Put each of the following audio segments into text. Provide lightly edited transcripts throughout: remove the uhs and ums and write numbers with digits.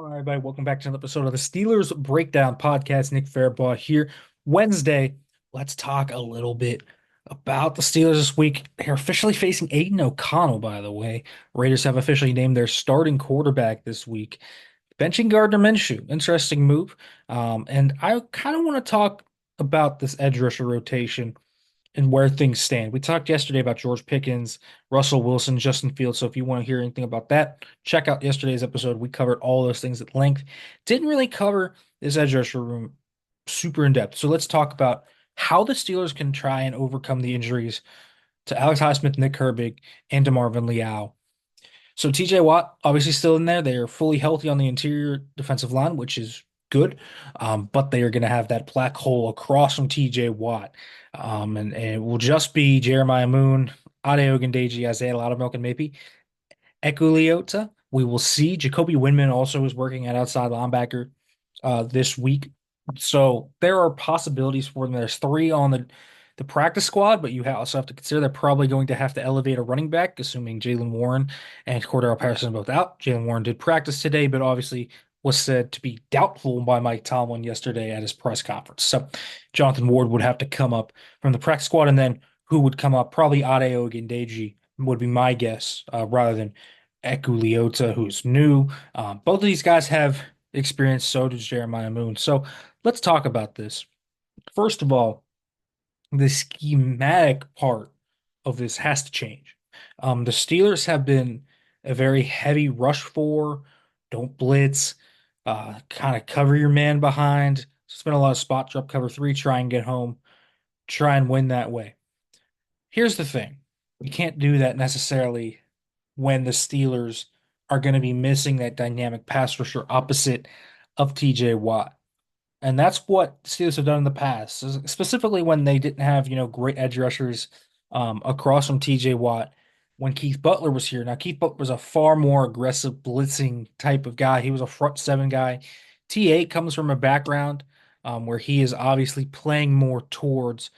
All right, everybody, welcome back to another episode of the Steelers Breakdown Podcast. Nick Fairbaugh here. Wednesday, let's talk a little bit about the Steelers this week. They're officially facing Aiden O'Connell, by the way. Raiders have officially named their starting quarterback this week, benching Gardner Minshew. Interesting move. And I kind of want to talk about this edge rusher rotation and where things stand. We talked yesterday about George Pickens, Russell Wilson, Justin Fields. So if you want to hear anything about that, check out yesterday's episode. We covered all those things at length. Didn't really cover this edge rusher room super in depth. So let's talk about how the Steelers can try and overcome the injuries to Alex Highsmith, Nick Herbig, and DeMarvin Leal. So TJ Watt obviously still in there. They are fully healthy on the interior defensive line, which is good. But they are going to have that black hole across from TJ Watt. And it will just be Jeremiah Moon, Ade Ogundeji, Isaiah Loudermilk, and maybe Ekuliota. We will see. Jacoby Windman also is working at outside linebacker this week. So there are possibilities for them. There's three on the practice squad, but you also have to consider they're probably going to have to elevate a running back, assuming Jalen Warren and Cordero Patterson are both out. Jalen Warren did practice today, but obviously was said to be doubtful by Mike Tomlin yesterday at his press conference. So Jonathan Ward would have to come up from the practice squad, and then who would come up? Probably Ade Ogundeji would be my guess, rather than Ekuliota, who's new. Both of these guys have experience, so does Jeremiah Moon. So let's talk about this. First of all, the schematic part of this has to change. The Steelers have been a very heavy rush for, don't blitz, kind of cover your man behind. It's been a lot of spot drop cover three, try and get home, try and win that way. Here's the thing. You can't do that necessarily when the Steelers are going to be missing that dynamic pass rusher opposite of TJ Watt. And that's what the Steelers have done in the past, specifically when they didn't have, great edge rushers across from TJ Watt when Keith Butler was here. Now, Keith Butler was a far more aggressive blitzing type of guy. He was a front seven guy. T8 comes from a background where he is obviously playing more towards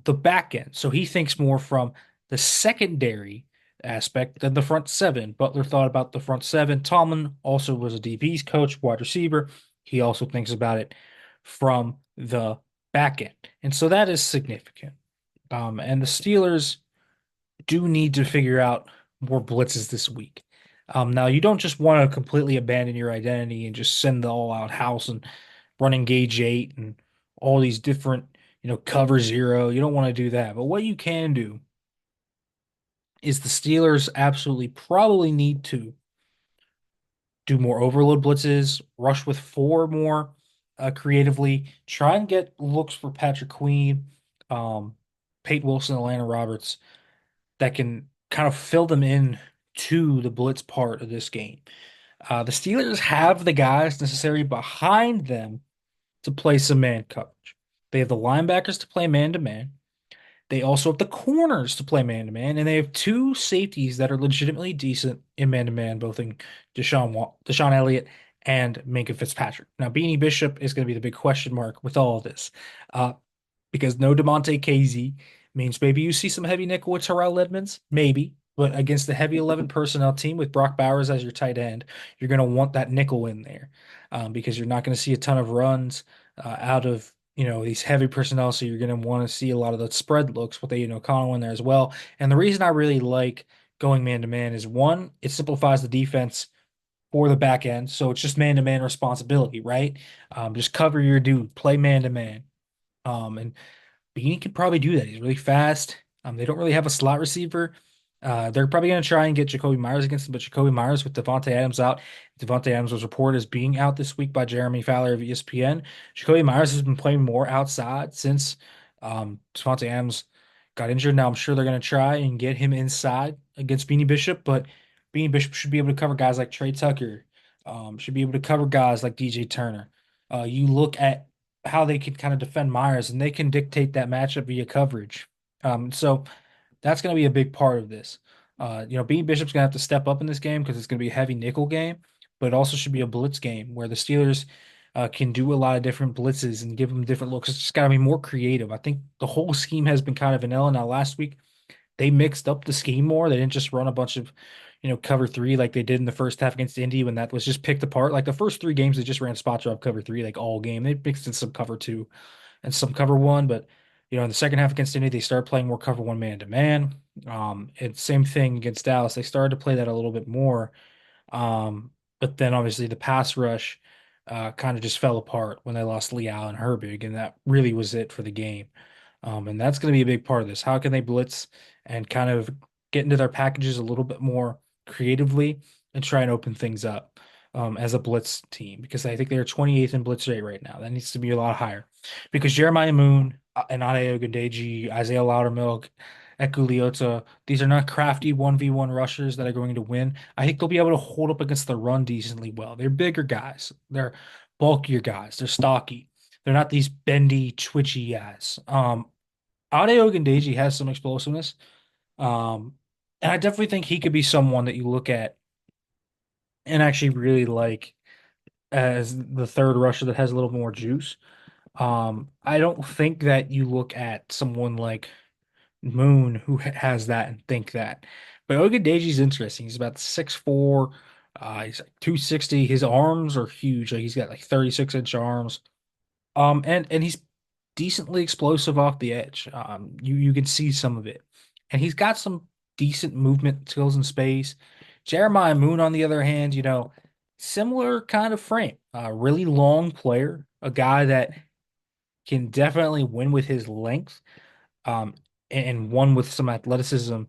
the back end. So he thinks more from the secondary aspect than the front seven. Butler thought about the front seven. Tomlin also was a DB's coach, wide receiver. He also thinks about it from the back end. And so that is significant. And the Steelers do need to figure out more blitzes this week. Now, you don't just want to completely abandon your identity and just send the all-out house and run engage eight and all these different, cover zero. You don't want to do that. But what you can do is the Steelers absolutely probably need to do more overload blitzes, rush with four more creatively, try and get looks for Patrick Queen, Peyton Wilson, Atlanta Roberts that can kind of fill them in to the blitz part of this game. The Steelers have the guys necessary behind them to play some man coverage. They have the linebackers to play man to man. They also have the corners to play man to man, and they have two safeties that are legitimately decent in man to man, both in Deshaun Elliott and Minkah Fitzpatrick. Now, Beanie Bishop is going to be the big question mark with all of this, because no Demonte Casey means maybe you see some heavy nickel with Terrell Edmonds, maybe, but against the heavy 11 personnel team with Brock Bowers as your tight end, you're going to want that nickel in there, because you're not going to see a ton of runs out of these heavy personnel, so you're going to want to see a lot of the spread looks with O'Connell in there as well. And the reason I really like going man to man is one, it simplifies the defense for the back end, so it's just man to man responsibility, right? Just cover your dude, play man to man. And Beanie can probably do that. He's really fast. They don't really have a slot receiver. They're probably going to try and get Jacoby Myers against him, but Jacoby Myers with Devontae Adams out. Devontae Adams was reported as being out this week by Jeremy Fowler of ESPN. Jacoby Myers has been playing more outside since Devontae Adams got injured. Now I'm sure they're going to try and get him inside against Beanie Bishop, but Beanie Bishop should be able to cover guys like Trey Tucker, should be able to cover guys like DJ Turner. You look at how they can kind of defend Myers, and they can dictate that matchup via coverage. So that's going to be a big part of this. Beanie Bishop's going to have to step up in this game because it's going to be a heavy nickel game, but it also should be a blitz game where the Steelers can do a lot of different blitzes and give them different looks. It's just got to be more creative. I think the whole scheme has been kind of vanilla. Now, last week, they mixed up the scheme more. They didn't just run a bunch of, cover three like they did in the first half against Indy when that was just picked apart. Like the first three games, they just ran spot drop cover three like all game. They mixed in some cover two and some cover one, but in the second half against Indy, they started playing more cover one man to man. And same thing against Dallas. They started to play that a little bit more. But then obviously the pass rush kind of just fell apart when they lost Leal and Herbig, and that really was it for the game. And that's going to be a big part of this. How can they blitz and kind of get into their packages a little bit more creatively and try and open things up as a blitz team? Because I think they're 28th in blitz rate right now. That needs to be a lot higher. Because Jeremiah Moon and Ade Ogundeji, Isaiah Loudermilk, Ekuliota, these are not crafty 1v1 rushers that are going to win. I think they'll be able to hold up against the run decently well. They're bigger guys. They're bulkier guys. They're stocky. They're not these bendy, twitchy guys. Ade Ogundeji has some explosiveness. And I definitely think he could be someone that you look at and actually really like as the third rusher that has a little more juice. I don't think that you look at someone like Moon who has that and think that. But Ogundeji's interesting. He's about 6'4". He's like 260. His arms are huge. Like he's got like 36-inch arms. And he's decently explosive off the edge. You can see some of it, and he's got some decent movement skills in space. Jeremiah Moon, on the other hand, similar kind of frame, really long player, a guy that can definitely win with his length, and one with some athleticism.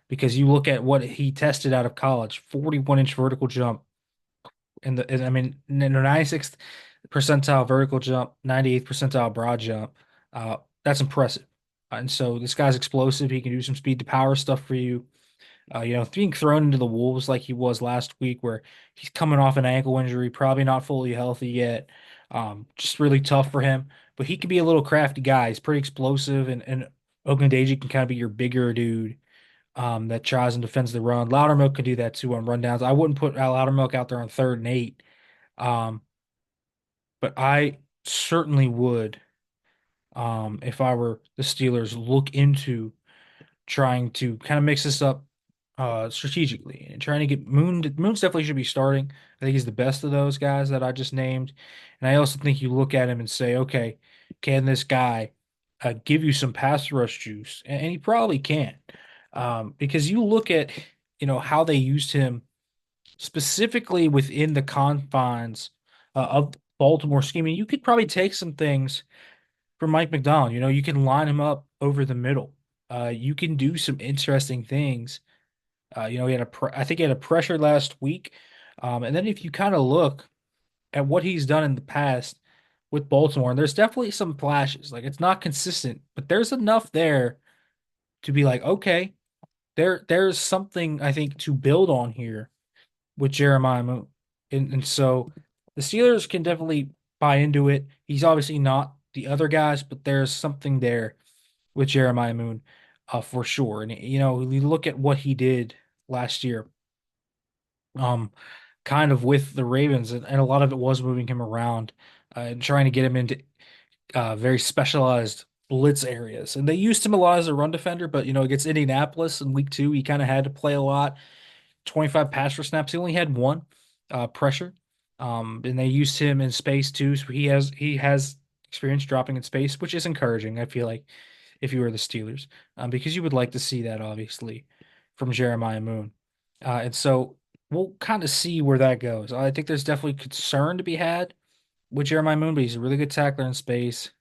Because you look at what he tested out of college, 41-inch vertical jump, and I mean, 96th percentile vertical jump, 98th percentile broad jump. That's impressive. And so this guy's explosive. He can do some speed to power stuff for you. Being thrown into the wolves like he was last week, where he's coming off an ankle injury, probably not fully healthy yet. Just really tough for him. But he can be a little crafty guy. He's pretty explosive, and Ogundeji can kind of be your bigger dude that tries and defends the run. Loudermilk can do that too on rundowns. I wouldn't put Loudermilk out there on 3rd and 8. Um, but I certainly would, if I were the Steelers, look into trying to kind of mix this up strategically and trying to get Moon. Moon's definitely should be starting. I think he's the best of those guys that I just named. And I also think you look at him and say, okay, can this guy give you some pass rush juice? And he probably can. Because you look at, how they used him specifically within the confines of Baltimore scheming. You could probably take some things from Mike McDonald. You can line him up over the middle. You can do some interesting things. I think he had a pressure last week. And then if you kind of look at what he's done in the past with Baltimore, and there's definitely some flashes. Like it's not consistent, but there's enough there to be like, okay, there's something I think to build on here with Jeremiah Moon. And so the Steelers can definitely buy into it. He's obviously not the other guys, but there's something there with Jeremiah Moon for sure. And you look at what he did last year, um, kind of with the Ravens, and a lot of it was moving him around and trying to get him into very specialized blitz areas. And they used him a lot as a run defender, but against Indianapolis in week 2, he kind of had to play a lot. 25 pass rush snaps. He only had one pressure. And they used him in space too. So he has experience dropping in space, which is encouraging, I feel like, if you were the Steelers, because you would like to see that obviously from Jeremiah Moon. And so we'll kind of see where that goes. I think there's definitely concern to be had with Jeremiah Moon, but he's a really good tackler in space.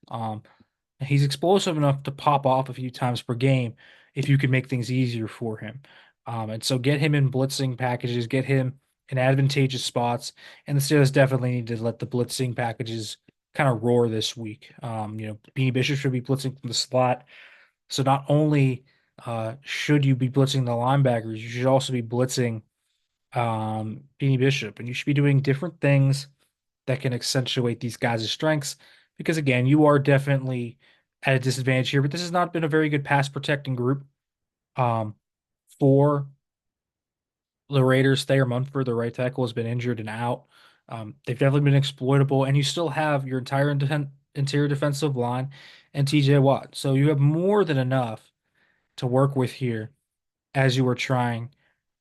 He's explosive enough to pop off a few times per game if you can make things easier for him. And so get him in blitzing packages, get him in advantageous spots, and the Steelers definitely need to let the blitzing packages kind of roar this week. Beanie Bishop should be blitzing from the slot. So not only should you be blitzing the linebackers, you should also be blitzing Beanie Bishop, and you should be doing different things that can accentuate these guys' strengths. Because again, you are definitely at a disadvantage here, but this has not been a very good pass protecting group for the Raiders. Thayer Munford, the right tackle, has been injured and out. They've definitely been exploitable, and you still have your entire interior defensive line and TJ Watt. So you have more than enough to work with here as you are trying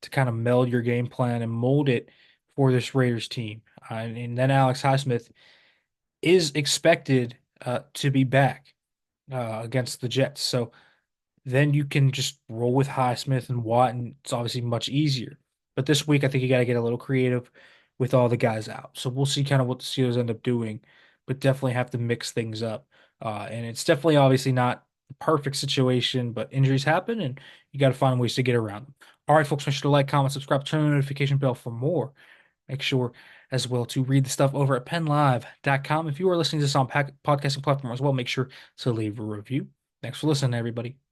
to kind of meld your game plan and mold it for this Raiders team. And then Alex Highsmith is expected to be back against the Jets. So then you can just roll with Highsmith and Watt, and it's obviously much easier. But this week, I think you got to get a little creative with all the guys out. So we'll see kind of what the Steelers end up doing, but definitely have to mix things up. And it's definitely obviously not the perfect situation, but injuries happen, and you got to find ways to get around them. All right, folks, make sure to like, comment, subscribe, turn on the notification bell for more. Make sure as well to read the stuff over at penlive.com. If you are listening to this on podcasting platform as well, make sure to leave a review. Thanks for listening, everybody.